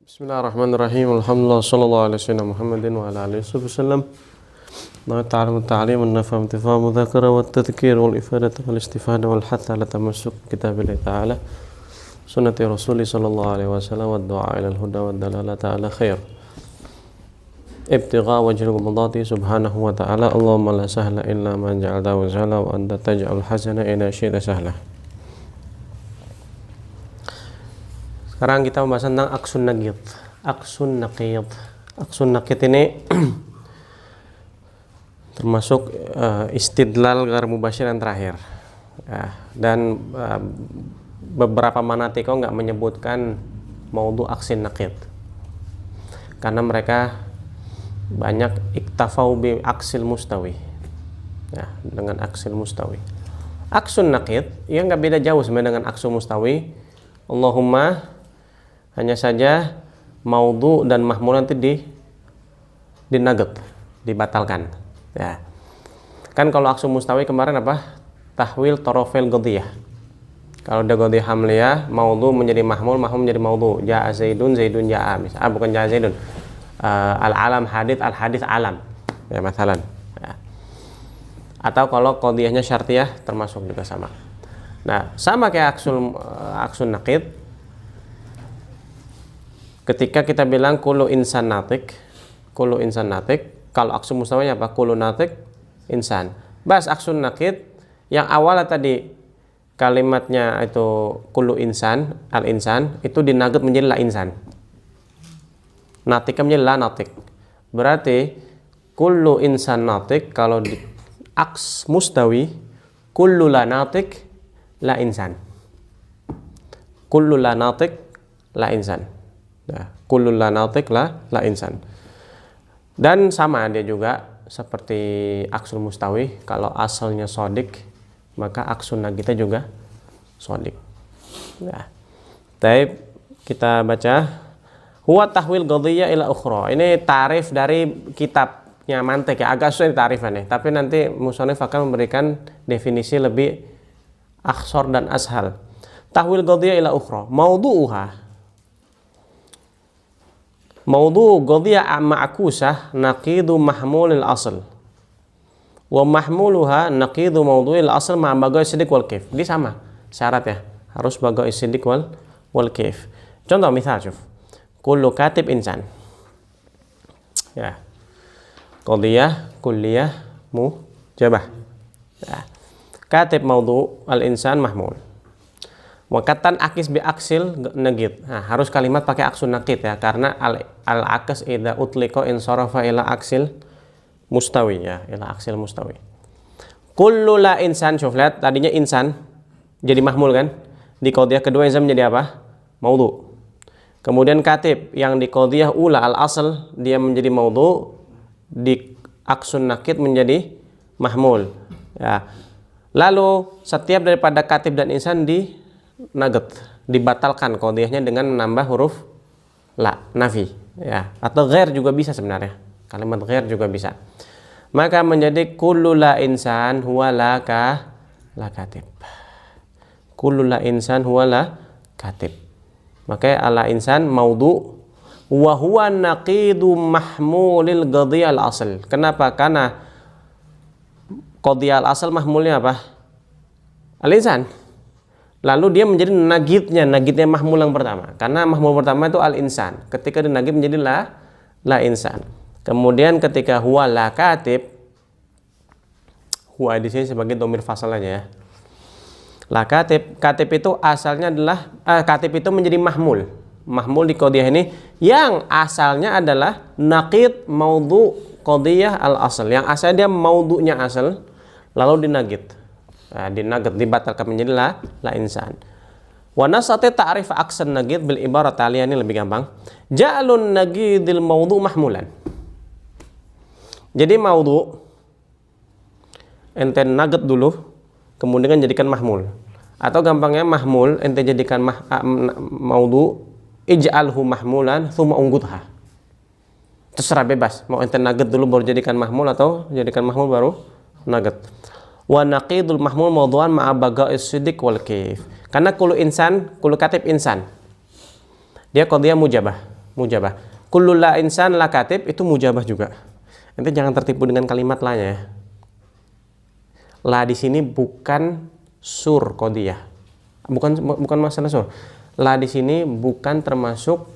Bismillahirrahmanirrahim. Alhamdulillah sallallahu alaihi wasallam Muhammadin wa ala alihi wasallam. Na ta'lamu ta'lim an-naf'u intifa'u mudhakara wa tadhkir wal ifadatu wal istifada wal hatta ala tamassuk kitabillahi ta'ala sunnati rasulih sallallahu alaihi wasallam wa du'a ila al-huda wa dalalata ala khair. Ibtigha wajhi al-mudati subhanahu wa ta'ala. Allahumma la sahla illa ma ja'altahu sahla wa anta taj'al hazana ila syi'ta sahla. Sekarang kita membahas tentang aksun naqid. Aksun naqid ini termasuk istidlal ghair mubasyir yang terakhir. Ya, dan beberapa manatiko nggak menyebutkan maudhu aksin naqid. Karena mereka banyak iktafau bi aksil mustawi. Ya, dengan aksil mustawi. Aksun naqid yang nggak beda jauh sebenarnya dengan aksul mustawi. Allahumma hanya saja maudhu dan mahmul nanti dinaget, dibatalkan. Ya. Kan kalau aksu mustawi kemarin apa? Tahwil torofil qadhiyah. Kalau ada qadhiyah hamliyah, maudhu menjadi mahmul, mahmul menjadi maudhu. Ja'a Zaidun, Zaidun ja'a. Bukan ja'a Zaidun. Al-alam hadits, al-hadits alam. Ya, masalan. Ya. Atau kalau qadhiyahnya syartiyah termasuk juga sama. Nah, sama kayak aksun naqid. Ketika kita bilang kullu insan natik, kalau aksun mustawanya apa? Kullu natik insan. Bas aksun naqid yang awalnya tadi kalimatnya itu kullu insan, al-insan, itu dinaget menjadi la insan. Natiknya menjadi la natik. Berarti kullu insan natik kalau di aks mustawi kullu la natik la insan. Kullu la natik la insan. Nah, kullul la natik la insan. Dan sama dia juga seperti aksul mustawi, kalau asalnya sodik maka aksun naqidnya juga sodik. Nah, baik, kita baca huwa tahwil qadhiyah ila ukhra. Ini tarif dari kitabnya Mantik ya, agak susah tarifannya, tapi nanti musannif akan memberikan definisi lebih akhsar dan ashal. Tahwil qadhiyah ila ukhra, Maudhu qadhiyah ma'kusah naqidu mahmulil asl wa mahmuluha naqidu maudhu'il asl ma bagai siddiq wal kif. Ini sama syaratnya, harus bagai siddiq wal kif. Contoh misal, syuf. Kullu katib insan. Ya. Qadhiyah kulliyah mujabah. Ya. Katib maudhu al-insan mahmul. Wakatan akis bi aksil naqid. Nah, harus kalimat pakai aksun naqid ya, karena al-akas idza utliqa insarafa ila aksil mustawi ya, ila aksil mustawi. Kullu la insan, syuf, lihat tadinya insan jadi mahmul kan? Di qadhiyah kedua insan menjadi apa? Maudhu. Kemudian katib yang di qadhiyah ula al-asl dia menjadi maudhu, di aksun naqid menjadi mahmul. Ya. Lalu setiap daripada katib dan insan naget, dibatalkan qadhiyahnya dengan menambah huruf la, nafi ya, atau ghair juga bisa sebenarnya, kalimat ghair juga bisa. Maka menjadi kullu la insan huwa la katib. Kullu la insan huwa la katib. Maka ala insan maudhu wa huwa naqidu mahmulil qadhiyah al-asl. Kenapa? Karena qadhiyah al-asl mahmulnya apa? Al-insan. Lalu dia menjadi nagidnya mahmul yang pertama. Karena mahmul pertama itu al-insan. Ketika dinagid menjadi la insan. Kemudian ketika huwa la katib, huwa di sini sebagai dhamir fasal aja ya. La katib itu asalnya adalah katib itu menjadi mahmul. Mahmul di qadhiyah ini yang asalnya adalah naqid maudhu qadhiyah al-asl. Yang asalnya dia maudhunya asal lalu dinagid. Nah, dibatalkan menjadi la insan. Wa nasati ta'rif aksan naqid bil ibarat taliya, ini lebih gampang. Ja'alun naqidil maudhu mahmulan. Jadi maudhu ente naqid dulu kemudian jadikan mahmul. Atau gampangnya mahmul ente jadikan maudhu ij'alhu mahmulan tsumma unggudha. Terserah bebas, mau ente naqid dulu baru jadikan mahmul atau jadikan mahmul baru naqid. Wa naqidul mahmul maudhu'an ma'a baga'is siddiq wal kif. Karena kullu katib insan. Dia qadhiyah mujabah. mujabah. Kullu la insan la katib itu mujabah juga. Nanti jangan tertipu dengan kalimat la-nya ya. La di sini bukan sur qadiyah. Bukan masalah sur. La di sini bukan termasuk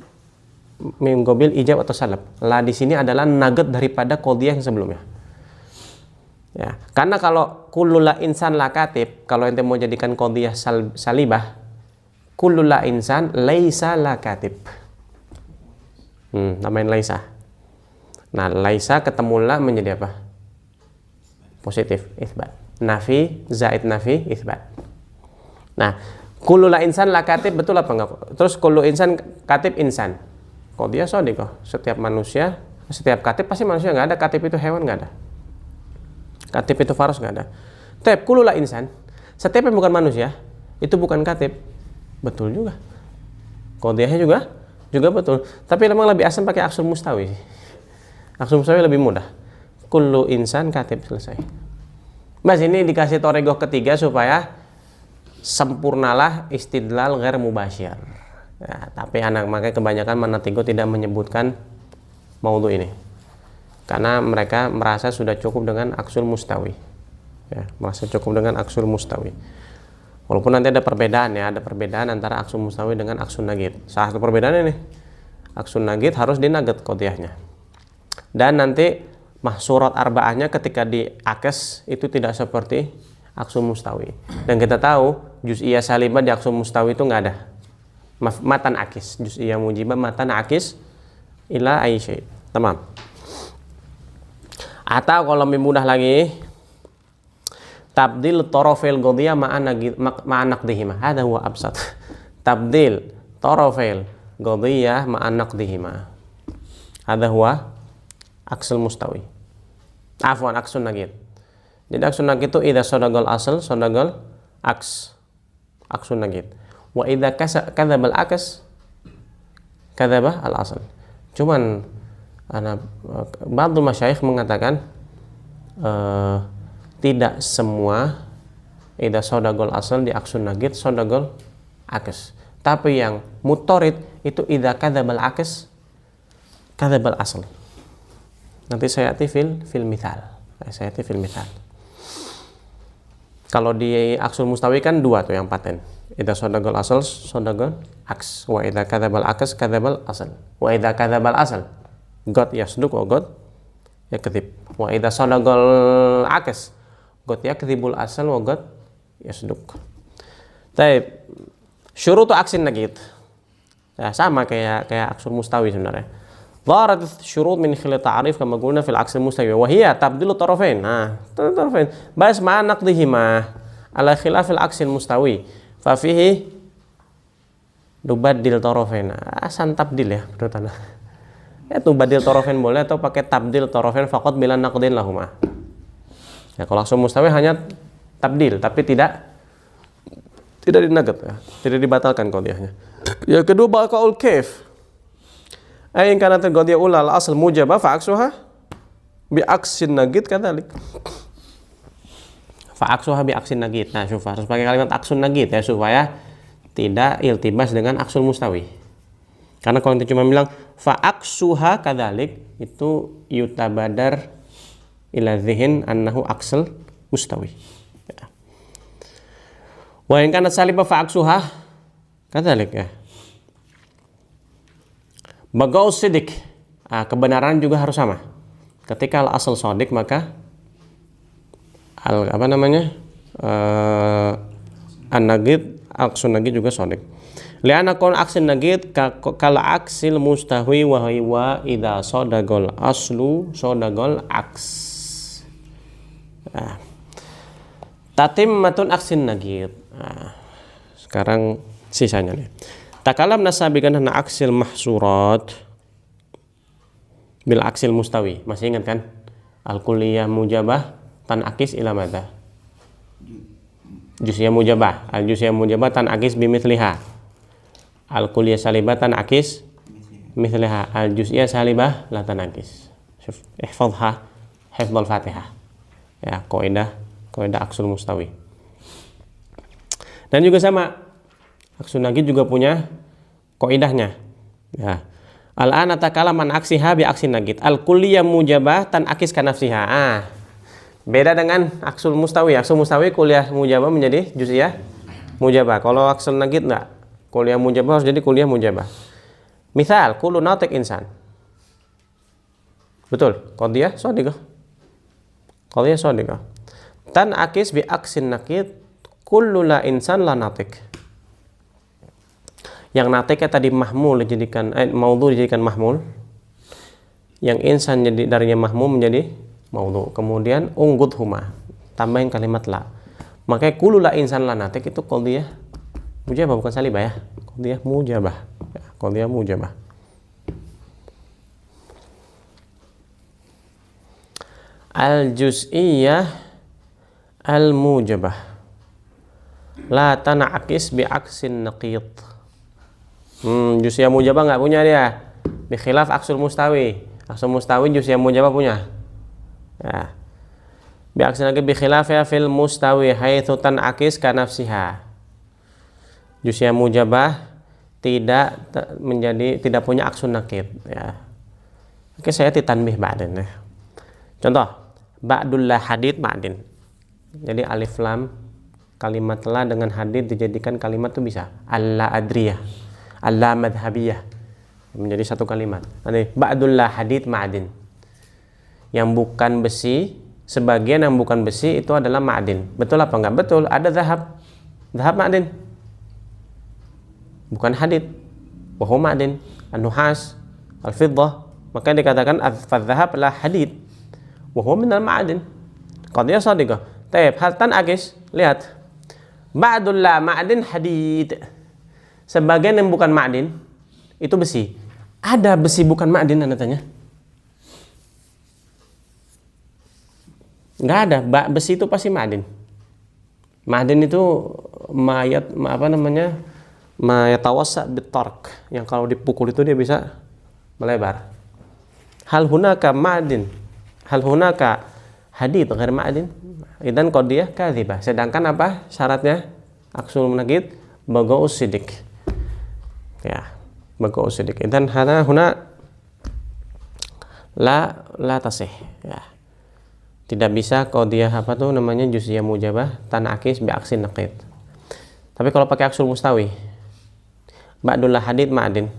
mim qabil ijab atau salab. La di sini adalah nugget daripada qadiyah yang sebelumnya. Ya, karena kalau kullu la insan la katib, kalau ente mau jadikan qadiyah salibah, kullu la insan laisa la katib. Namain laisa. Nah, laisa ketemu la menjadi apa? Positif, isbat. Nafi, zaid nafi, isbat. Nah, kullu la insan la katib betul apa enggak? Terus kullu insan katib insan. Qadiyah shadiqah. Setiap manusia, setiap katib pasti manusia, enggak ada katib itu hewan, enggak ada. Katib itu faros, enggak ada. Tapi kullu la insan, setiap yang bukan manusia itu bukan katib. Betul juga. Qadiyahnya juga betul. Tapi memang lebih asam pakai aksul mustawi. Aksul mustawi lebih mudah. Kullu insan katib, selesai. Mas ini dikasih toregoh ketiga supaya sempurnalah istidlal ghair mubasyir. Ya, tapi makanya kebanyakan manatigo tidak menyebutkan maudhu ini. Karena mereka merasa sudah cukup dengan aksul mustawi. Ya, merasa cukup dengan aksul mustawi. Walaupun nanti ada perbedaan ya, ada perbedaan antara aksul mustawi dengan aksul nagid. Salah satu perbedaannya nih, aksul nagid harus dinaget qadiyahnya. Dan nanti mahsurat arba'ahnya ketika di akes itu tidak seperti aksul mustawi. Dan kita tahu juz'iyah salibah di aksul mustawi itu nggak ada. Matan akis, juz'iyah mujibah matan akis ila aisyai. Tamam. Atau kalau lebih mudah lagi, tabdil tarafil qadiyah ma'a naqdihima. Hada huwa absat. Tabdil tarafil qadiyah ma'a naqdihima. Hada huwa aksul mustawi. Afwan, aksul nagid. Jadi aksul nagid itu idza sadagal asl, sadagal aksul nagid. Wa idza kadzabal aks, kadzaba al asl. Cuman ba'dul masyayikh mengatakan tidak semua idza sadagal asl di aksul nagid sadagal aks. Tapi yang mutorid itu idza kadzabal aks, kadzabal asl. Nanti saya fil mithal. Saya fil mithal. Kalau di aksul mustawi kan dua tuh yang paten. Idza sadagal asal, sadagal aks. Wa idza kadzabal aks, kadzabal asal. Wa idza kadzabal asal, god yasduq wa god yakdzib. Wa idza sadagal aks, god yakdzibul asal wa god yasduq. Baik. Syurutu aksin nagid. Ya, sama kayak aksul mustawi sebenarnya. Dharat syurut min khilal ta'rif kama qulna fil aks mustawi wa hiya tabdilu tarafain. Nah, tarafain. Bas ma naqdihima ala khilafil aks mustawi. Fa fihi nubaddil tarafain. Asan tabdil ya menurut Anda. Ya nubaddil tarafain boleh atau pakai tabdil tarafain faqat bila naqdin lahuma. Ya kalau aks mustawi hanya tabdil tapi tidak dinagat ya. Tidak dibatalkan qadiyahnya. Yang kedua baqaul kaif. Ain kana qadiyah ulal asal mujabah fa aksuha bi aksin nagid kadzalik. Fa aksuha bi aksin nagid. Nah, syuf harus pakai kalimat aksun nagid ya supaya tidak iltibas dengan aksul mustawi. Karena kalau kita cuma bilang fa aksuha kadzalik itu yutabadar ila dzihn annahu aksal mustawi. Ya. Wa in kana salibah fa aksuha kadzalik ya. Bagau sidik, kebenaran juga harus sama. Ketika al asal sodik maka an-nagid aksun nagid juga sodik. Li'anna kon aksin nagid kala aksil mustahwi wa huwa idza sadaqal aslu sadaqal aks. Tatimmatun aksin nagid. Sekarang sisanya nih. Takalam nasabikan hana aksil mahsurat bil aksil mustawi. Masih ingat kan? Al-kulliyah mujabah tan akis ila madza? Juz'iyah mujabah. Al-juz'iyah mujabah tan akis bimithliha. Al-kulliyah salibah tan akis mithliha. Al-juz'iyah salibah la tan akis. Syuf, ihfadha hifdzal Fatihah. Ya, kaidah aksul mustawi. Dan juga sama aksun nagid juga punya kaidahnya. Ya. Al-an natakalam an aksiha bi aksin naqid. Al-kulliyah mujabah tan akis ka nafsiha. Beda dengan aksul mustawi. Aksul mustawi kuliah mujabah menjadi juz'iyah mujabah. Kalau aksul naqid enggak. Kuliah mujabah harus jadi kuliah mujabah. Misal, kullu natiq insan. Betul, qadiyah shadiqah. Qadiyah shadiqah. Tan akis bi aksin naqid kullu la insan la natiq. Yang natiknya tadi mahmul dijadikan maudhu dijadikan mahmul. Yang insan jadi darinya mahmul menjadi maudhu. Kemudian unggud huma, tambahin kalimat la. Makanya kullu la insan la natiq itu qadiyah mujabah bukan salibah ya. Qadiyah mujabah. Ya, qadiyah mujabah. Al-juz'iyyah al-mujabah la tan'akis bi aksin naqid. Juz'iyah mujabah nggak punya dia. Bi khilaf aksul mustawi. Aksul mustawi juz'iyah mujabah punya. Ya. Bi aksin naqid bi khilaf ya fil mustawi haitsu tan'akis ka nafsiha. Juz'iyah mujabah tidak punya aksun naqid ya. Oke, saya ditanbih ba'din ya. Contoh, ba'dul la hadid ma'din. Jadi alif lam kalimat la dengan hadid dijadikan kalimat itu bisa. Alla adriyah, alla madhabiyah menjadi satu kalimat. Nanti ba'dul la hadid ma'din. Yang bukan besi, sebagian yang bukan besi itu adalah ma'din. Betul apa enggak? Betul. Ada zahab. Zahab ma'din. Bukan hadid. Wa huwa ma'din. An-nuhas, al-fiddah. Maka dikatakan az-zahab la hadid. Wa huwa minal ma'din. Qadiyah shadiqah. Taib, hal tan'akis. Lihat. Ba'dul la ma'din hadid. Sebagian yang bukan ma'din itu besi. Ada besi bukan ma'din Anda tanya? Enggak ada. Besi itu pasti ma'din. Ma'din itu mayatawassa bitark, yang kalau dipukul itu dia bisa melebar. Hal hunaka ma'din, hal hunaka hadid ghair ma'din, idan qadiyah kadzibah. Sedangkan apa syaratnya? Aksul naqid baga'us sidik. Ya, baga'us sidik. Idan huna la tasih ya. Tidak bisa qadiyah juz'iyah mujabah tan'akis bi aksin naqid. Tapi kalau pakai aksul mustawi, ba'dul la hadid ma'din,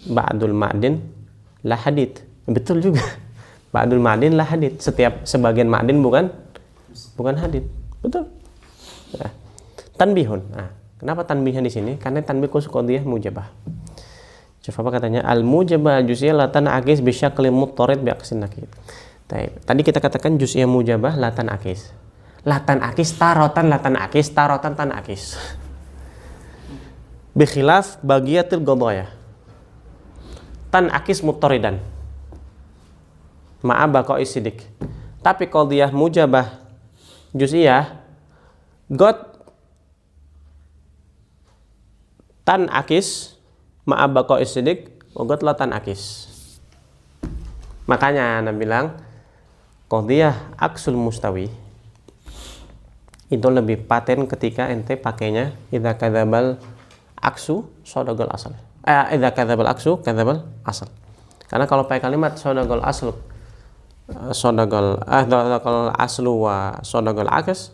ba'dul ma'din la hadid. Betul juga. Ba'dul ma'din la hadid. Setiap sebagian ma'din bukan hadid. Betul. Ya. Tanbihun. Nah, kenapa tanbihnya di sini? Karena tanbih khusus qadiyah mujabah. Coba apa katanya? Al-mujabah juz'iyah la tan'akis bi syakli muttarid bi aksin naqid. Tadi kita katakan juz'iyah mujabah la tan'akis. La tan'akis tarotan tan'akis. Bi khilaf bagiyatil qadaya. Tan'akis muttaridan. Ma'a baqa'is sidik. Tapi qadiyah mujabah juz'iyah tan'akis ma'a baqa'is sidik wa la tan'akis. Makanya Anda bilang qadiyah aksul mustawi itu lebih paten ketika ente pakainya idza kadzabal aksu shadagal asal. Idza kadzabal aksu kadzabal asal. Karena kalau pakai kalimat shadagal aslu wa shadagal akas,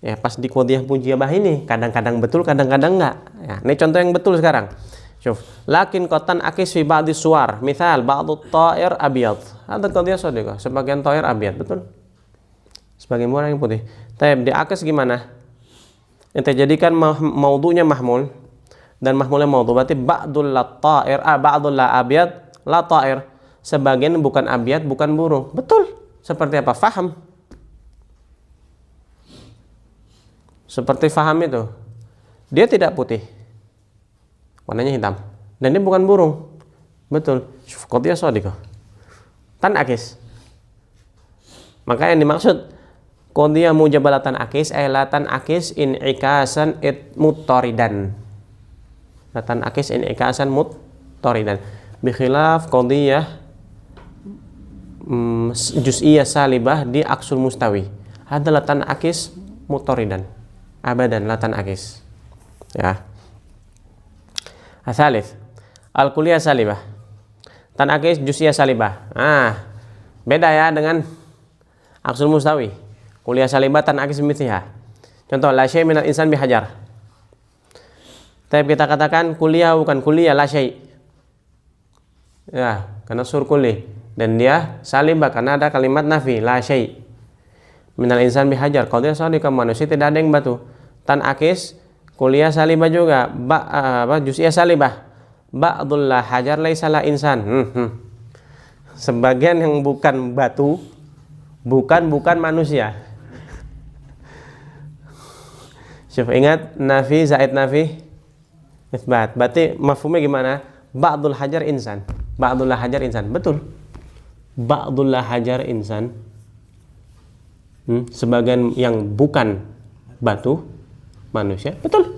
ya pas di qadiyah mujabah ini kadang-kadang betul, kadang-kadang enggak. Ya, ini contoh yang betul sekarang. Syuf, lakin qatan akis fi ba'di suwar, misal ba'du ta'ir abyad. Ada qadiyah shadiqah, sebagian ta'ir abyad, betul? Sebagian warna yang putih. Taib, di akis gimana? Ente jadikan maudhu'nya mahmul dan mahmulnya maudhu, berarti ba'dul la ta'ir, ba'dul la abyad la ta'ir. Sebagian bukan abyad, bukan burung. Betul. Seperti apa? Faham. Seperti faham itu. Dia tidak putih. Warnanya hitam. Dan dia bukan burung. Betul. Qadiyah shadiqah. Tan'akis. Maka yang dimaksud qadiyah mujabah la tan'akis ay la tan'akis in'ikasan muttaridan. La tan'akis in'ikasan muttaridan. Bi khilaf qadiyah juz'iyah salibah di aksul mustawi. Ada la tan'akis muttaridan. Abadan la tan'akis. Ya. Atsalits, Al kulliyah salibah. Tan akis juz'iyah salibah. Nah, beda ya dengan aksul mustawi. Kulliyah salibah tan akis mithliha. Contoh la syai' minal insan bihajar. Tapi kita katakan kuliah bukan kuliah la syai'. Ya, karena sur kulli dan dia salibah karena ada kalimat nafi la syai'. Minal insan bihajar. Kalau dia salibah manusia tidak ada yang batu. Tan akis kuliah salibah juga. Juz'iyah salibah. Ba'dul la hajar laisa la insan. Sebagian yang bukan batu, bukan manusia. Syuf, ingat nafi zaid nafi isbat. Berarti mafhumnya gimana? Ba'dul hajar insan. Ba'dul la hajar insan. Betul. Ba'dul la hajar insan. Sebagian yang bukan batu manusia. Betul.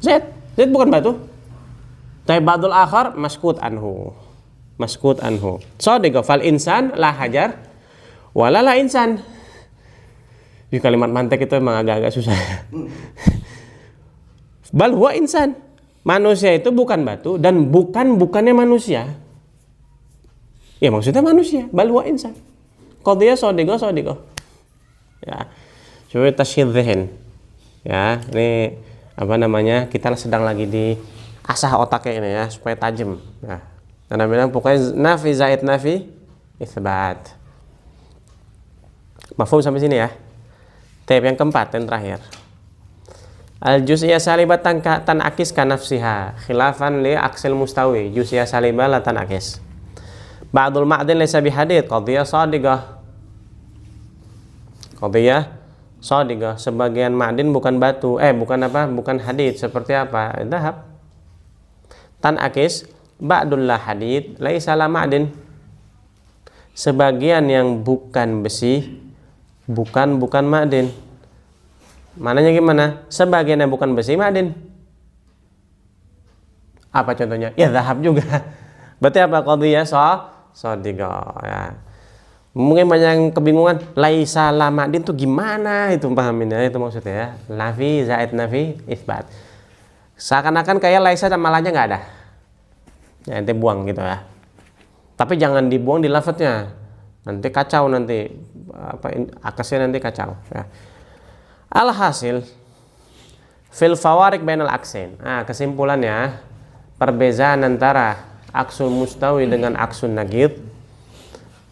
Zaid bukan batu. Tapi ba'dul akhar maskut anhu. Maskut anhu. Shadiq fal insan la hajar wala la insan. Di kalimat mantek itu memang agak-agak susah. Bal huwa insan. Manusia itu bukan batu dan bukannya manusia. Ya maksudnya manusia. Bal huwa insan. Qadiyah shadiq. Ya. Coba tasyhid dzihn. Ya, ini apa namanya? Kita sedang lagi di asah otaknya ini ya supaya tajam. Nah, karena bilang pokoknya nafi zaid nafi isbat. Mafhum sampai sini ya. Tab yang keempat dan terakhir. Al juz'iyah salibah tan akis ka nafsiha khilafan li aksil mustawi. Juz'iyah salibah la tan akis. Ba'dul ma'din laysa bihadid qadiyah shadiqah. Qadiyah shadiqah. Sebagian ma'din bukan batu, bukan hadid. Seperti apa? Dhahab. Tan akis ba'dul la hadid laisa la ma'din. Sebagian yang bukan besi bukan ma'din. Mananya gimana? Sebagian yang bukan besi ma'din. Apa contohnya? Ya dhahab juga. Berarti apa? Qadiyah shadiqah ya. Mungkin banyak yang kebingungan laisa la ma'din itu gimana itu pahamin ya, itu maksudnya ya. Nafi zaid nafi isbat. Seakan-akan kayak laisa dan malahnya nggak ada. Ya, nanti buang gitu ya. Tapi jangan dibuang di lafadznya. Nanti kacau nanti akasnya nanti kacau ya. Alhasil fil fawarik bainal aksain. Nah, kesimpulannya perbedaan antara aksul mustawi dengan aksul naqid.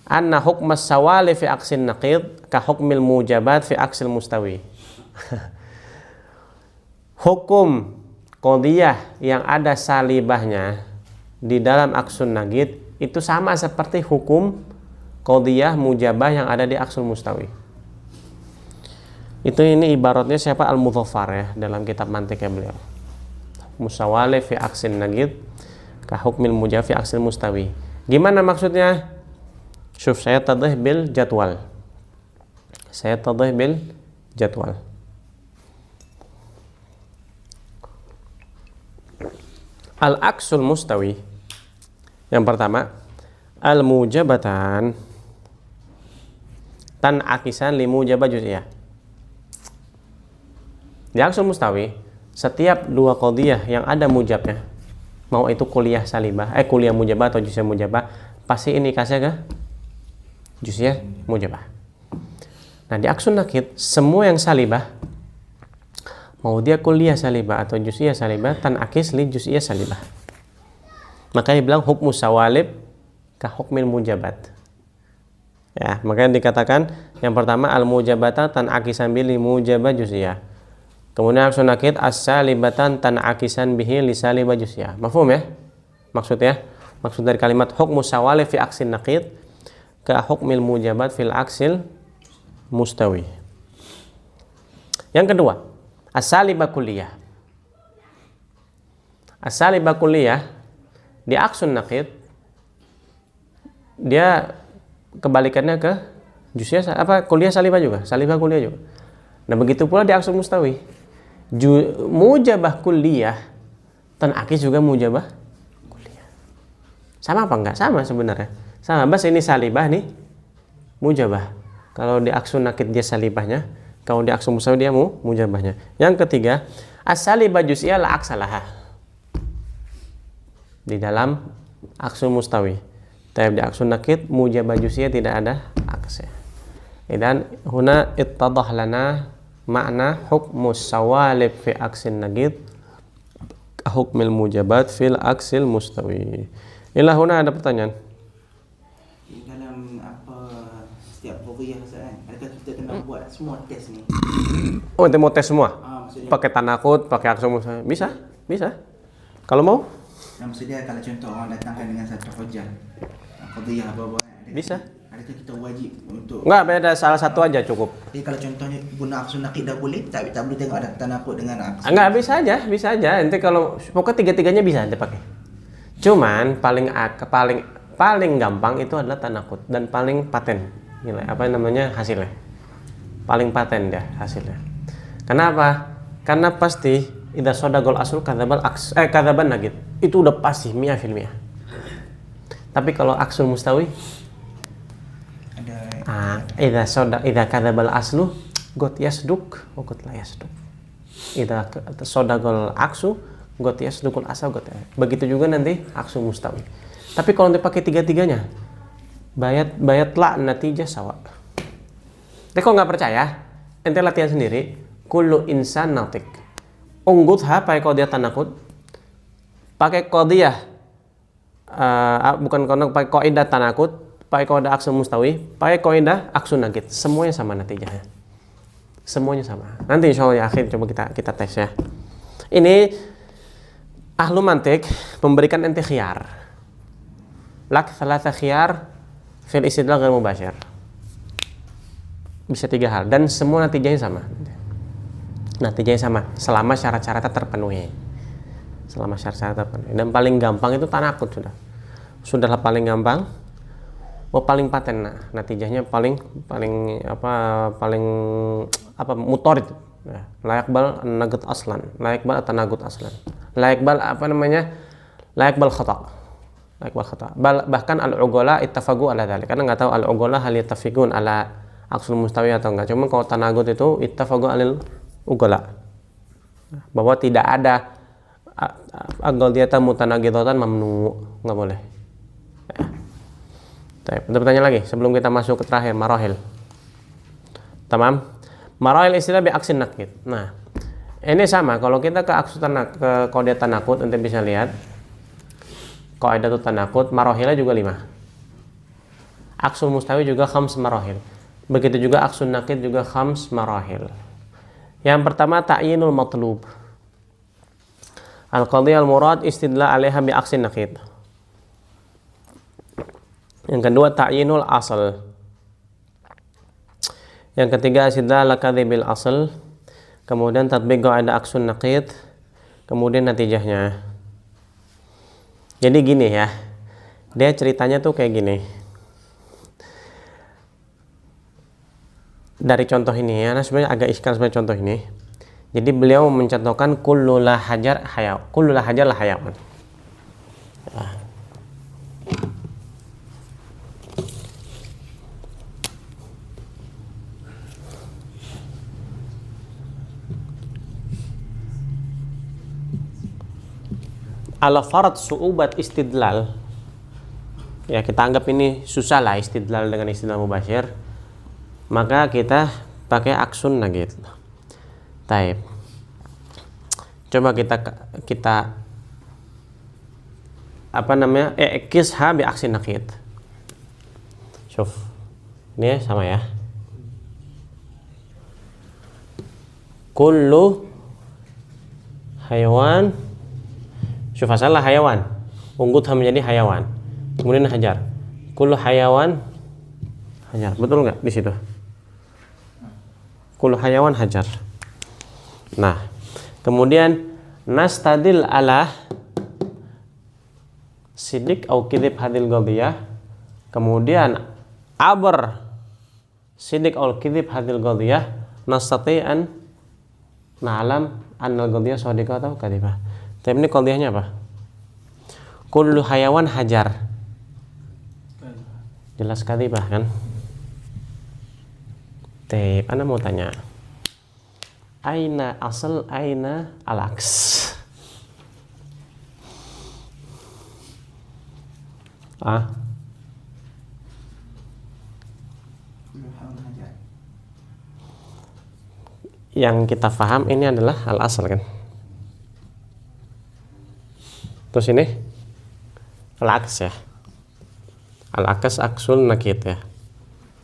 Anna hukmas sawali fi aksin naqid ka hukmil mujabat fi aksil mustawi. Hukum qadiyah yang ada salibahnya di dalam aksul naqid itu sama seperti hukum qadiyah mujabah yang ada di aksul mustawi. Itu ini ibaratnya siapa Al-Mudhaffar ya dalam kitab mantiknya beliau. Musawali fi aksin naqid ka hukmil mujabah fi aksil mustawi. Gimana maksudnya? Syuf, saya tadhih bil jadwal. Al-aksul mustawi. Yang pertama, al-mujabatan tan akisan li mujabah juz'iyah. Di aksul mustawi, setiap dua qadiyah yang ada mujabnya, mau itu kuliah salibah, kuliah mujabah atau juz'iyah mujabah, pasti indikasinya ke juz'iyah mujabah. Nah, di aksul naqid, semua yang salibah, mau dia kuliah salibah atau juz'iyah salibah, tan akis li juz'iyah salibah. Makanya dibilang hukmu sawalib ka hukmil mujabat. Ya, makanya dikatakan yang pertama al-mujabatan tan akisan bil mujabah juz'iyah. Kemudian aksul naqid as-salibatan tan akisan bihi li salibah juz'iyah. Mafhum ya? Maksudnya, maksud dari kalimat hukmu sawalib fi aksin naqid ka hukmil mujabat fil aksil mustawi. Yang kedua, as-salibah kulliyah. As-salibah kulliyah di aksun naqid dia kebalikannya ke juz'iyah kuliah salibah juga, salibah kuliah juga. Nah, begitu pula di aksun mustawi. Mujabah kulliyah tan akis juga mujabah kulliyah. Sama apa enggak? Sama sebenarnya. Sama, bas ini salibah nih mujabah. Kalau di aksun naqid dia salibahnya, kalau di aksun mustawi dia mujabahnya. Yang ketiga, as-salibah juz'iyah la aksalaha. di dalam aksul mustawi. Tapi di aksul nakid mujabah juz'iyah tidak ada aks. Dan huna ittadah lana makna hukmus sawalib fi aksin nakid hukmil mujabat fil aksil mustawi. Ila huna ada pertanyaan. Dalam apa setiap qadhiyah kan, adakah kita kena buat semua tes ni? Oh, ente mau tes semua? Maksudnya Pakai tanakut, pakai aksul mustawi. Bisa? Bisa. Kalau mau? maksudnya kalau contoh orang datangkan dengan satu hujah qadhiyah apa-apa, Bisa. adakah kita wajib untuk Enggak, beda salah satu aja cukup. Jadi kalau contohnya guna aksun nakid dah boleh, tapi tak boleh tengok ada tanakut dengan aksun. Enggak, bisa aja. Ente kalau pokoknya tiga-tiganya bisa ente pakai. Cuman paling gampang itu adalah tanakut dan paling paten. Nilai apa namanya hasilnya? Paling paten dia hasilnya. Kenapa? Karena pasti idza sadaqal asl kadzaban nakid. Itu udah pasti 100%. Tapi kalau aksul mustawi Ada idza kadzabal aslu got yasduk wa got la yasduk. Idza sadaqal aksu got yasdukul asal got. Begitu juga nanti aksul mustawi. Tapi kalau ente pakai tiga-tiganya bayat la natijah sawa. Tapi kalau nggak percaya, ente latihan sendiri. Kullu insan natik. Unggutha pakai qadiyah tanakut. Pakai qadiyah bukan pakai kaidah tanakut, pakai kaidah aksul mustawi, pakai kaidah aksul nakid, semuanya sama natijahnya. Semuanya sama. Nanti insyaallah ya akhir coba kita tes ya. Ini ahlu mantik memberikan ente khiyar. Lak thalatha khiyar fil istidlal ghair mubashir. Bisa 3 hal dan semua natijahnya sama. Natijahnya sama selama syarat-syaratnya terpenuhi. Selama syarat-syaratnya terpenuhi. Dan paling gampang itu tanakut sudah. Sudahlah paling gampang. Paling paten natijahnya paling mutorid. La yaqbal an-naqd aslan, la yaqbal at-tanagut aslan. La yaqbal la yaqbal khata'. La yaqbal khata'. Bahkan al-ughala ittafaqu ala dzalik. Karena enggak tahu al-ughala hal yattafiqun ala aksul mustawi atau enggak. Cuma kalau tanagut itu ittafaqu alil ughala. Bahwa tidak ada aghdiyatan mutanaqidatan mamnu, enggak boleh. Ada pertanyaan lagi sebelum kita masuk ke terakhir marahil. Tamam. Marahil istilah bi aksin nakid. Nah, ini sama kalau kita ke qadiyah tanakut ente bisa lihat qaidah tanakut marahilnya juga 5. Aksul mustawi juga 5 marahil. Begitu juga aksul nakid juga 5 marahil. Yang pertama ta'yinul matlub. Al-qadiyah al-murad istidlal 'alaiha bi aksin nakid. Yang kedua ta'yinul asal. Yang ketiga istidlal kadhibil asal. Kemudian tatbiq qaidah aksun naqid. Kemudian natijahnya. Jadi gini ya. Dia ceritanya tuh kayak gini. Dari contoh ini ya, nah sebenarnya agak iskal sebenarnya contoh ini. Jadi beliau mencontohkan kullu la hajar hayaw. Kullu la hajar la hayawan. Ala farad su'ubat istidlal. Ya kita anggap ini susah lah istidlal dengan istidlal mubashir. Maka kita pakai aksun nakid. Taib. Coba kita ikisha bi aksin nakid. Syuf. Ini sama ya. Kullu hayawan. Syuf asalah hayawan. Unggutha menjadi hayawan. Kemudian hajar. Kullu hayawan hajar. Betul nggak di situ? Kullu hayawan hajar. Nah, kemudian nastadil ala sidik au kidhib hadil qadiyah. Kemudian abar sidik au kidhib hadil qadiyah nastati'an na'lam annal qadiyah shadiqah atau kadhibah. Tapi ini qadiyahnya apa? Kullu hayawan hajar. Jelas kadhibah kan? Tep, Anda mau tanya. Aina alaks. Ah, yang kita paham ini adalah al-asal kan. Terus ini al-aks ya. Al-aks aksul nakid ya.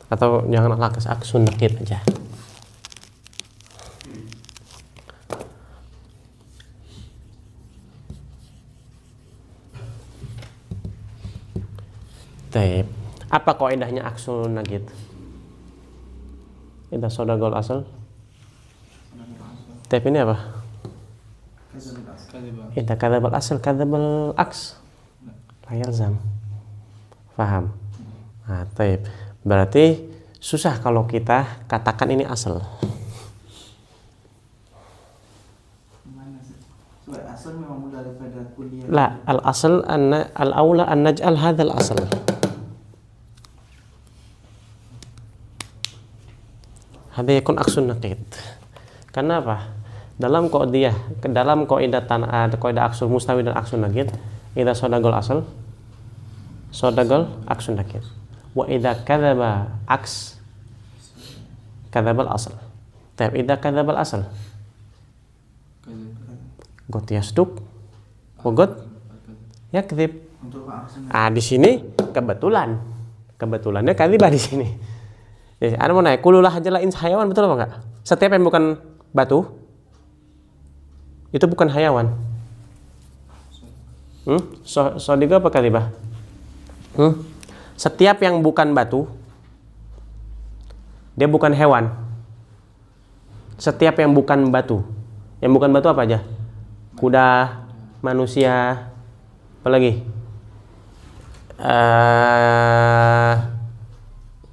Atau jangan al-aks aksul nakid aja. Taib. Apa kaidahnya aksul nakid? Idza sadaqal asal. Taib ini apa? Idza kadzabal asal kadzabal aks. La yalzam. Paham? Nah, taib. Berarti susah kalau kita katakan ini asal. Asal memang mudah daripada kuliah. La, al-asal al-aula an naj'al hadzal asal. Hada yakun aksun naqid. Karena apa? Dalam kaidah kaidah aksul mustawi dan aksun naqid, idza sadaqal asal sadaqal aksun naqid. Wa idza kadzaba aks kadzabal asal. Tapi idza kadzabal asal got yasduk wa got yakdzib. Di sini kebetulannya kadzibah di sini. Jadi, Anda mau nanya, kulul hajarlah ins hayawan, betul apa enggak? Setiap yang bukan batu itu bukan hayawan. Sodiqa apa kadzibah? Setiap yang bukan batu dia bukan hewan. Setiap yang bukan batu apa aja? Kuda, manusia, apa lagi?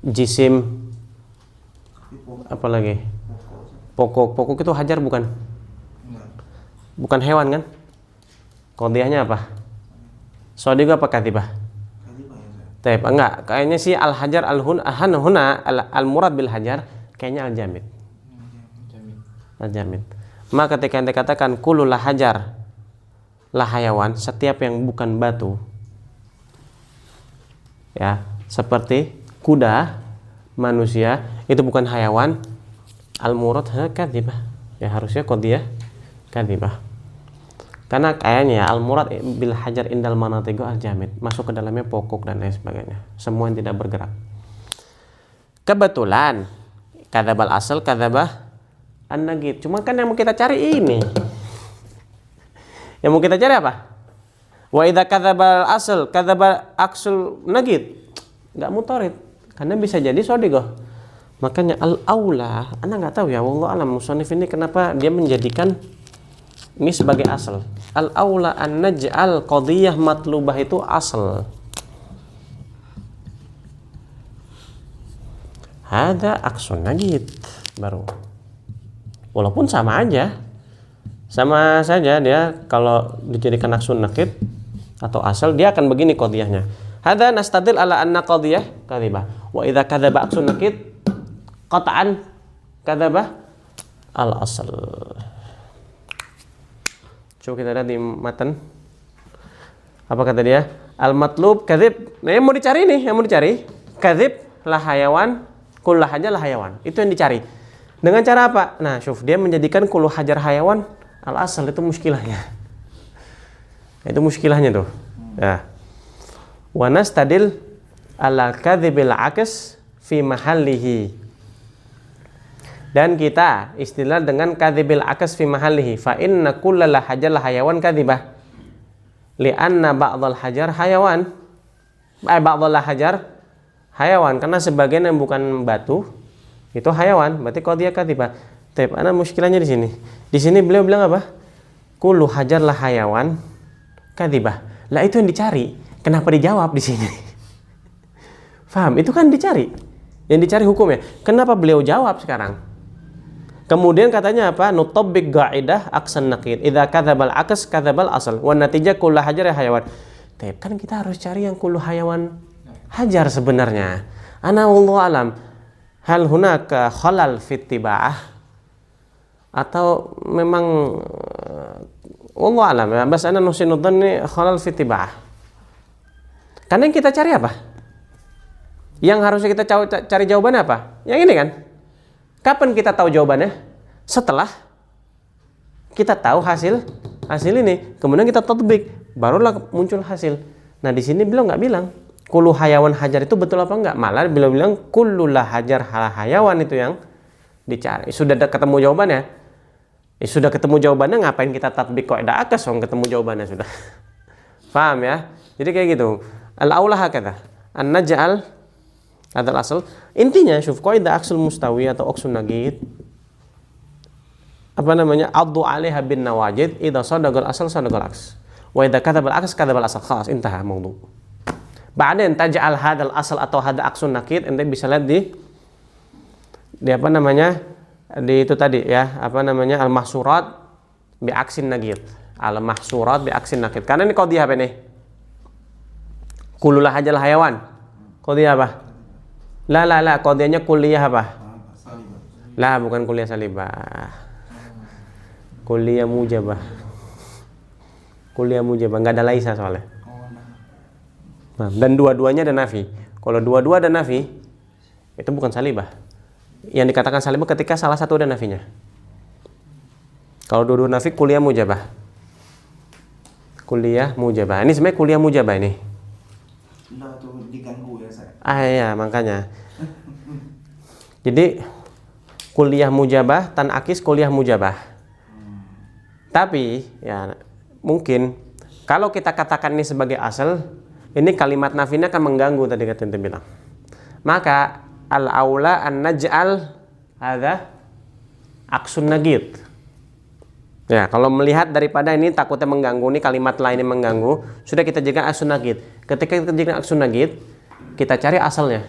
Jisim, apa lagi? Pokok itu hajar bukan? Bukan hewan kan? Qadiyahnya apa? Shadiqah apa kadzibah? Taib, enggak, kayaknya sih al-hajar al-murad bil hajar kayaknya al-jamid. Al-jamid. Maka ketika anda katakan kulul hajar lah hayawan, setiap yang bukan batu ya, seperti kuda, manusia, itu bukan hayawan, al-murad kadzibah. Ya harusnya qadiyah kadzibah. Karena kayaknya al-murad bil hajar indal manatiqu al-jamid, masuk ke dalamnya pokok dan lain sebagainya, semua yang tidak bergerak. Kebetulan kadzabal asal kadzabah an-naqid. Cuma kan yang mau kita cari ini. Yang mau kita cari apa? Wa idza kadzabal asal kadzaba aksul naqid. Enggak mutarid. Karena bisa jadi shadiqah. Makanya al-aula, Anda enggak tahu ya, wallahu alam musannif ini kenapa dia menjadikan ini sebagai asal. Al-aula an naj'al qadiyah matlubah itu asal. Hada aksun naqid baru. Walaupun sama saja dia kalau dijadikan aksun naqid atau asal dia akan begini qadiyahnya. Hada nastadil ala anna qadiyah kadzibah. Wa idza kadzaba aksun naqid qat'an kadzaba al asal. Coba kita lihat di matan. Apa kata dia? Al matlub kadzib. Nah, yang mau dicari kadzib lah hayawan, kullu hajar lah hayawan. Itu yang dicari. Dengan cara apa? Nah, syuf, dia menjadikan kullu hajar hayawan al-asal, itu muskilahnya. Itu muskilahnya tuh. Ya. Wa nastadil ala kadzibil aks fi mahallihi. Dan kita istilah dengan kadzibil aks fi mahallihi. Fa inna kullal hajar la hayawan kadzibah. Li'anna ba'dhal hajar hayawan. Ba'dhal hajar hayawan, karena sebagian yang bukan batu itu hayawan, berarti qadiyah kadzibah. Tapi ana muskilahnya di sini. Di sini beliau bilang apa? Kullu hajar lah hayawan kadzibah. Lah itu yang dicari. Kenapa dijawab di sini? Faham? Itu kan dicari. Yang dicari hukumnya. Kenapa beliau jawab sekarang? Kemudian katanya apa? Nutabbik qa'idah aksan naqid. Idza kadzabal aks kadzabal asal. Wa natijah kullu hajar hayawan. Tapi kan kita harus cari yang kullu hayawan hajar sebenarnya. Ana wallahu alam. Hal hunaka khalal fit tiba'ah, atau memang wallahu alam ya, bas ana nusinudzanni khalal fit tiba'ah. Karena yang kita cari apa? Yang harusnya kita cari jawabannya apa? Yang ini kan? Kapan kita tahu jawabannya? Setelah kita tahu hasil ini, kemudian kita tatbik, barulah muncul hasil. Nah di sini beliau nggak bilang kullu hayawan hajar itu betul apa enggak, malah beliau bilang kullulah hajar hayawan itu yang dicari. Sudah ketemu jawabannya, sudah ketemu jawabannya, ngapain kita tatbik qaidah akas ketemu jawabannya sudah. Paham ya? Jadi kayak gitu. Al-aula hakadha an naj'al hadzal asal. Intinya syuf qaidah aksul mustawi atau aksul nagid, apa namanya, addu 'alaiha bin nawajid idza sadaqal asal sadaqal aks wa idza kadzabal aks kadzabal asal. Khalas, intaha mawdu. Ba'din taj'al hadzal asal atau hadza aksun nakid, ente bisa lihat di apa namanya, di itu tadi ya, apa namanya, al mahsurat bi aksin nagid. Al mahsurat bi aksin nakid. Karena ini qadhiyah apa nih? Kullulah hajal hayawan. Qadhiyah apa? La, qadhiyahnya kulliyah apa? La, bukan kuliah salibah. Kuliah mujabah. Kuliah mujabah, enggak ada laisa soalnya. Nah, dan dua-duanya ada nafi. Kalau dua-dua ada nafi, itu bukan salibah. Yang dikatakan salibah ketika salah satu ada nafinya. Kalau dua-dua nafi, kuliah mujabah. Kuliah mujabah. Ini sebenarnya kuliah mujabah ini. Lah tuh diganggu ya saya. Iya, makanya. Jadi kuliah mujabah tan akis kuliah mujabah. Tapi ya mungkin kalau kita katakan ini sebagai asal, ini kalimat nafinya akan mengganggu tadi kata ente bilang. Maka al-aula an naj'al hadza aksun nagid. Ya, kalau melihat daripada ini takutnya mengganggu, ini kalimat lainnya mengganggu, sudah kita jadikan aksun nagid. Ketika kita jadikan aksun nagid, kita cari asalnya.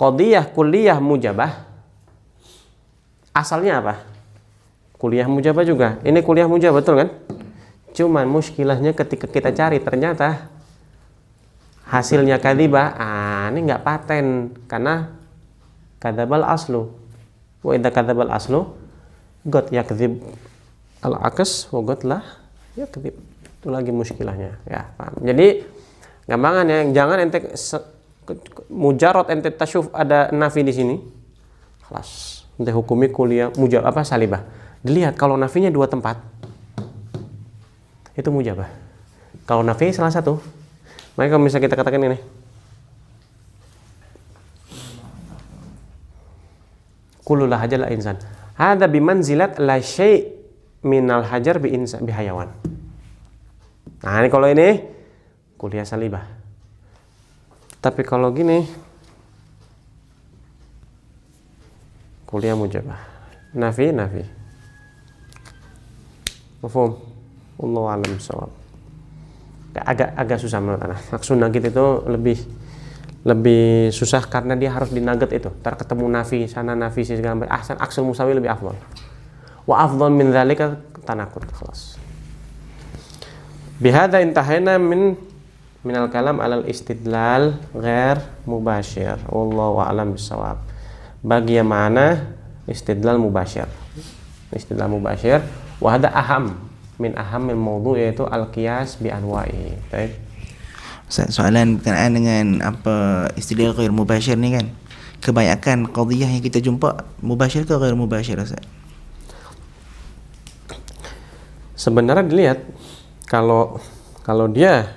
Qadhiyah kulliyah mujabah. Asalnya apa? Kuliah mujabah juga. Ini kuliah mujabah, betul kan? Cuman muskilahnya ketika kita cari ternyata hasilnya kadzibah. Ini nggak paten karena kadzabal aslu. Wa idza kadzabal aslu qad yakdzib al-akas wa qad la yakdzib. Itu lagi muskilahnya, ya, paham. Jadi gampangan ya, jangan ente mujarrad ente tasyuf ada nafi di sini. Kelas. Ente hukumi kuliah mujabah apa salibah. Dilihat kalau nafinya dua tempat, itu mujabah. Kalau nafi salah satu, maka kalau bisa kita katakan ini, kullulah hajar la insan. Hadza bimanzilat la syai' minal hajar bi insan bi hayawan. Nah, ini kalau ini kuliah salibah. Tapi kalau gini kuliah mujabah. Nafi. Mafhum? Wallahu a'lam bishawab. Agak susah menurut anak. Aksun nagid itu lebih susah karena dia harus dinaget itu. Ntar ketemu nafi sana nafi segala macam. Ahsan aksul musawi lebih afdal. Wa afdal min dzalika tanaqud. Khalas. Bihadza intahayna minal kalam alal istidlal ghair mubashir. Wallahu a'lam bishawab. Bagi yang mana istidlal mubashir. Istidlal mubashir wa hada aham min ahamil mawdu' yaitu al-qiyas bi anwa'i. Baik. Soalan berkenaan dengan apa istidlal ghair mubashir ni kan. Kebanyakan qadhiyah yang kita jumpa mubashir ke ghair mubashir, Ustaz? Sebenarnya dilihat kalau dia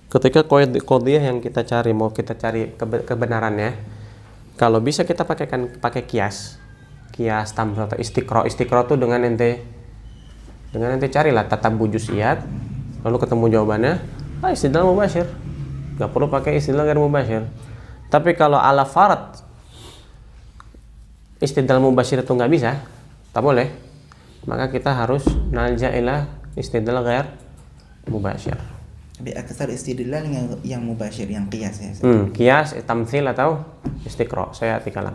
ketika qadhiyah yang kita cari, mau kita cari kebenarannya, kalau bisa kita pakai kias tamsil atau istiqra tuh dengan ente carilah tatabbu juz'iyat, lalu ketemu jawabannya, istidlal mubashir, nggak perlu pakai istidlal ghair mubashir. Tapi kalau ala farad istidlal mubashir itu nggak bisa, tak boleh, maka kita harus nalja ila istidlal ghair mubashir. Tapi aksar istidlal yang mubashir, yang qiyas ya. Qiyas, tamtsil atau istiqra, saya tikalam.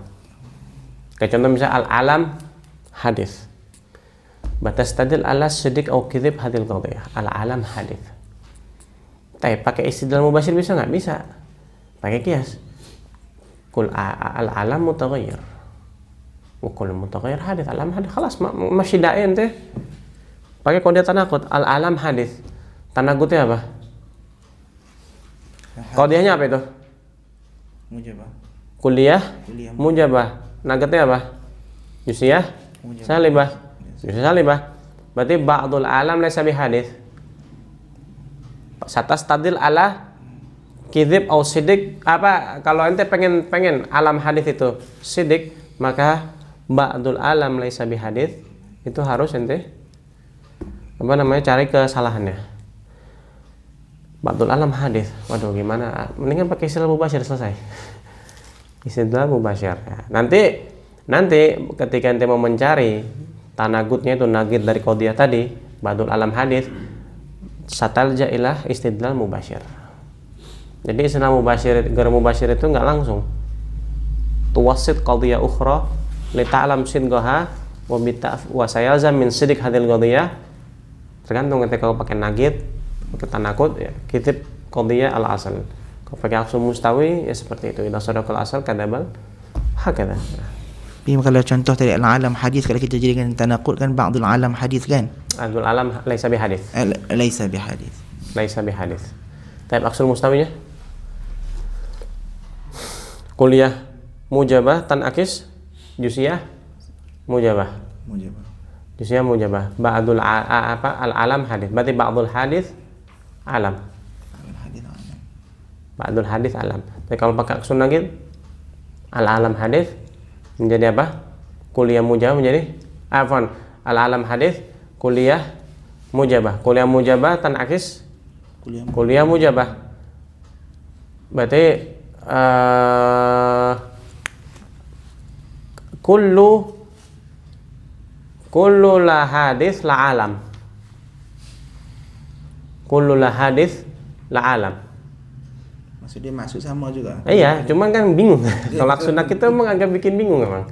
Kayak contoh misalnya al-alam hadis. Batastadil ala siddiq au kadzib hadil qadhiyah. Al-alam hadis. Tapi pakai istidlal mubashir bisa nggak? Bisa. Pakai qiyas. Kul al-alam mutaghayyir. Wa kullu mutaghayyir hadis. Al-alam hadis. Khalas, masih daen teh. Pakai qadhiyah tanaqud. Al-alam hadis. Tanaqudnya apa? Qadiyahnya apa itu? Mujabah. Kulliyah Kulliyah. mujabah. Nagetnya apa? Jusiyah Mujabah. salibah. Jusiyah salibah. Berarti ba'dul alam laisa bihadits. Satastadil ala kizib au sidik. Apa kalau ente pengen alam hadis itu sidik, maka ba'dul alam laisa bihadits itu harus ente apa namanya cari kesalahannya. Ba'dul alam hadis. Waduh gimana? Mendingan pakai istilah mubasyir selesai. Istilah mubasyir. Ya. Nanti ketika ente mau mencari tanagutnya itu nagid dari qadiyah tadi, ba'dul alam hadis, satalja ilah istidlal mubasyir. Jadi istilah mubasyir, gar mubasyir itu nggak langsung. Tuwasit qadiyah ukhra li ta'lam sidqaha wa sayalzam min sidik hadil qadiyah. Tergantung ketika kau pakai nagid, pakai tanakut, ya kitib qadiyah al asal. Kau pakai aksul mustawi, ya seperti itu. Idza sadaqal asal kadabal hakadha. Tapi kalau contoh tadi al-alam hadis, kalau kita jadikan tanaqud kan ba'dul alam hadis kan? Adul alam laisa bihadits. Laisa bihadis. Laisa bihadits. Tapi aksul mustawinya kulliyah mujabah tanakis jusiyah mujabah. Mujabah. Jusiyah mujabah. Ba'dul al-alam hadis. Berarti ba'dul hadis alam. Al-hadis alam. Ba'dul hadis alam. Tapi kalau pakai aksul nagid al-alam hadis menjadi apa? Kulliyah mujabah menjadi al-alam hadis kulliyah mujabah. Kulliyah mujabah tanakis kulliyah mujabah. Berarti kullu la hadis la alam. Kullu la hadis la alam. Maksudnya maksud sama juga. Iya, cuman kan bingung. Kalau aksunak itu emang agak bikin bingung emang.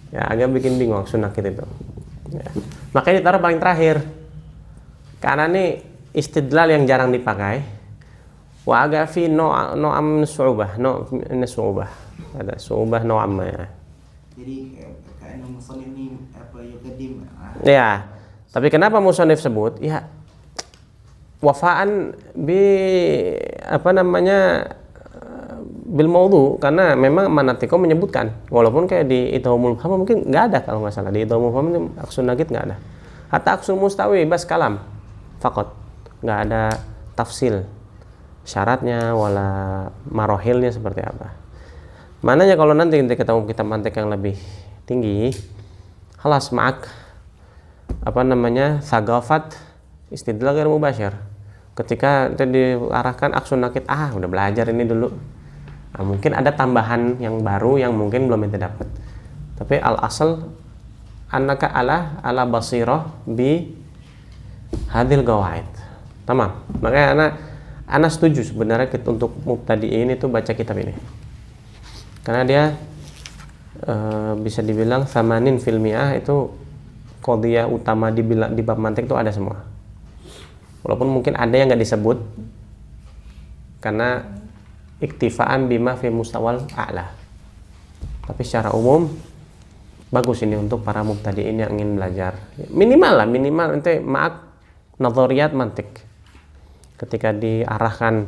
Ya, agak bikin bingung aksunak itu. Ya. Makanya ditaruh paling terakhir. Karena nih istidlal yang jarang dipakai. Wa agak fi no'am su'ubah, ada su'ubah no'am ya. Jadi kayaknya musannif ini apa yuqaddim. Ya, tapi kenapa musannif sebut? Ya, wafaan bil maudhu, karena memang Manatiko menyebutkan, walaupun kayak di Idhamul Mufham mungkin nggak ada kalau nggak salah, di Idhamul Mufham itu aksun nagid nggak ada. Hatta aksun mustawi bas kalam fakot, nggak ada tafsil syaratnya wala marohilnya seperti apa. Mananya kalau nanti kita ketemu kitab mantik yang lebih tinggi, halas ma'ak thaqafat istidlal ghair mubasyir. Ketika itu diarahkan aksun nakid, udah belajar ini dulu. Nah, mungkin ada tambahan yang baru yang mungkin belum kita dapat. Tapi al asal annaka ala basirah bi hadil gawaid. Tamam. Makanya ana setuju sebenarnya untuk mubtadi'in itu baca kitab ini. Karena dia bisa dibilang 80% itu qadiyah utama di bab mantik itu ada semua. Walaupun mungkin ada yang nggak disebut karena iktifaan bima fi mustawal a'la. Tapi secara umum bagus ini untuk para mubtadi'in yang ingin belajar. Minimal ente ma'ak nadhariyat mantik. Ketika diarahkan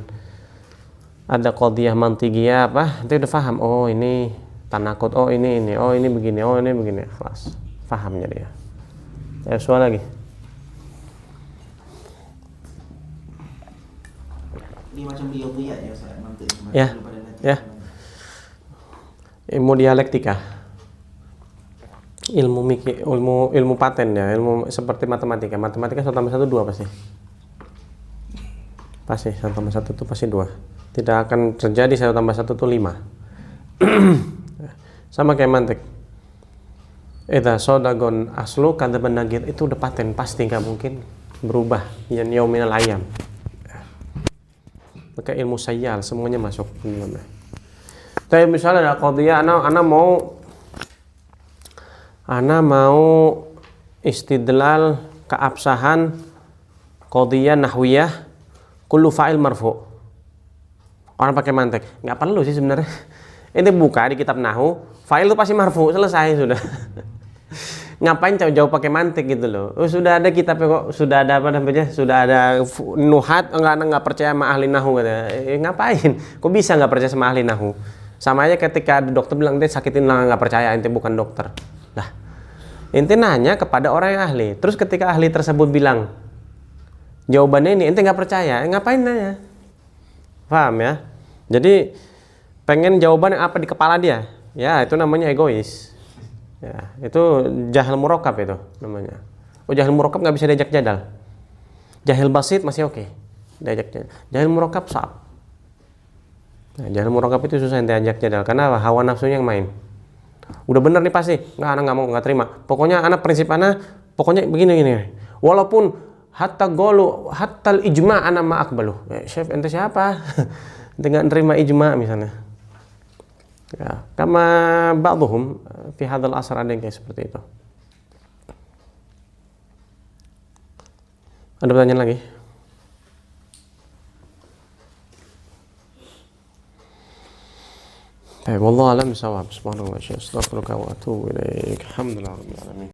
ada qadiyah mantigiyah nanti udah paham, oh ini tanakut, oh ini begini, oh ini begini, kelas paham jadi ya. Soal lagi. Ini macam riyadhiyat ya Ustaz, mantik. Ya. Ilmu dialektika. Ilmu paten ya, ilmu seperti matematika. Matematika 1 tambah 1 2 pasti. Pasti 1 tambah 1 itu pasti 2. Tidak akan terjadi 1 tambah 1 itu 5. Sama kayak mantik. Idza sodagon aslu kadzaban nagir, itu udah paten, pasti nggak mungkin berubah. Yan yauminal ayam. Maka ilmu sayyal semuanya masuk. Tapi misalnya ada qadiyah ana mau istidlal keabsahan qadiyah nahwiyah kullu fa'il marfu'. Orang pakai mantik, nggak perlu sih sebenarnya. Ini buka di kitab nahwu, fa'il itu pasti marfu', selesai sudah. ngapain jauh-jauh pakai mantik gitu loh. Oh, sudah ada kitab kok, sudah ada apa namanya, sudah ada nuhat, nggak percaya sama ahli nahu katanya. Ngapain? Kok bisa nggak percaya sama ahli nahu? Sama aja ketika ada dokter bilang ente sakitin lah, nggak percaya, ente bukan dokter. Lah, ente nanya kepada orang yang ahli. Terus ketika ahli tersebut bilang jawabannya ini, ente nggak percaya, ngapain nanya? Paham ya? Jadi pengen jawaban yang apa di kepala dia, ya itu namanya egois. Ya, itu jahil murokab itu namanya. Oh, jahil murokab nggak bisa diajak jadal. Jahil basit masih oke, diajak jadal. Jahil murokab sab. Nah, jahil murokab itu susah diajak jadal karena hawa nafsunya yang main. Udah bener nih pasti, anak nggak mau, nggak terima. Pokoknya anak prinsip anak, pokoknya begini. Walaupun hatta ijma anak ma akbalu. Chef ente siapa? Dengan terima ijma misalnya. Ya, kama ba'dhum fi hadzal asr ada yang kayak seperti itu. Ada pertanyaan lagi? Baik, wallahu a'lam bishawab. Subhanallah wa bihamdihi, astaghfiruka wa atubu ilaik. Alhamdulillah rabbil alamin.